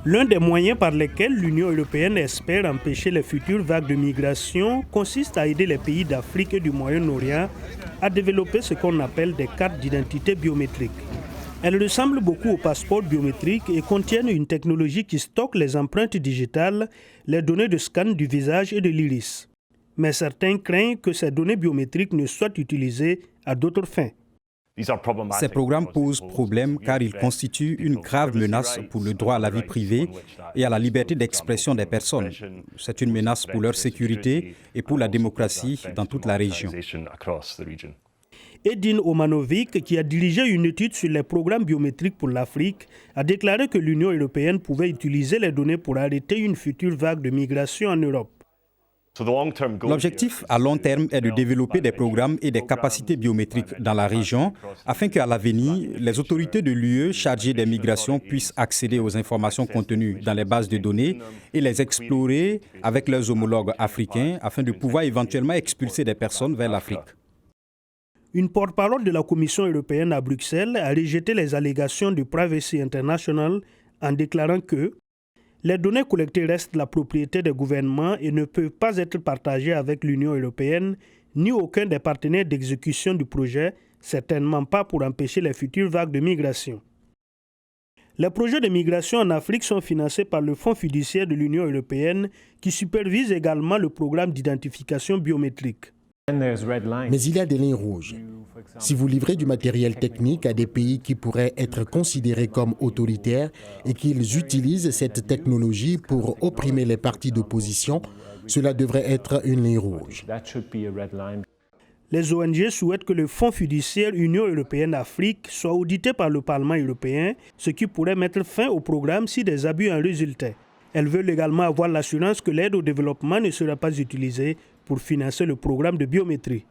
L'un des moyens par lesquels l'Union européenne espère empêcher les futures vagues de migration consiste à aider les pays d'Afrique et du Moyen-Orient à développer ce qu'on appelle des cartes d'identité biométriques. Elles ressemblent beaucoup aux passeports biométriques et contiennent une technologie qui stocke les empreintes digitales, les données de scan du visage et de l'iris. Mais certains craignent que ces données biométriques ne soient utilisées à d'autres fins. Ces programmes posent problème car ils constituent une grave menace pour le droit à la vie privée et à la liberté d'expression des personnes. C'est une menace pour leur sécurité et pour la démocratie dans toute la région. Edin Omanovic, qui a dirigé une étude sur les programmes biométriques pour l'Afrique, a déclaré que l'Union européenne pouvait utiliser les données pour arrêter une future vague de migration en Europe. L'objectif à long terme est de développer des programmes et des capacités biométriques dans la région afin qu'à l'avenir, les autorités de l'UE chargées des migrations puissent accéder aux informations contenues dans les bases de données et les explorer avec leurs homologues africains afin de pouvoir éventuellement expulser des personnes vers l'Afrique. Une porte-parole de la Commission européenne à Bruxelles a rejeté les allégations du Privacy International en déclarant que les données collectées restent la propriété des gouvernements et ne peuvent pas être partagées avec l'Union européenne ni aucun des partenaires d'exécution du projet, certainement pas pour empêcher les futures vagues de migration. Les projets de migration en Afrique sont financés par le Fonds fiduciaire de l'Union européenne qui supervise également le programme d'identification biométrique. Mais il y a des lignes rouges. Si vous livrez du matériel technique à des pays qui pourraient être considérés comme autoritaires et qu'ils utilisent cette technologie pour opprimer les partis d'opposition, cela devrait être une ligne rouge. Les ONG souhaitent que le Fonds fiduciaire Union européenne-Afrique soit audité par le Parlement européen, ce qui pourrait mettre fin au programme si des abus en résultaient. Elles veulent également avoir l'assurance que l'aide au développement ne sera pas utilisée pour financer le programme de biométrie.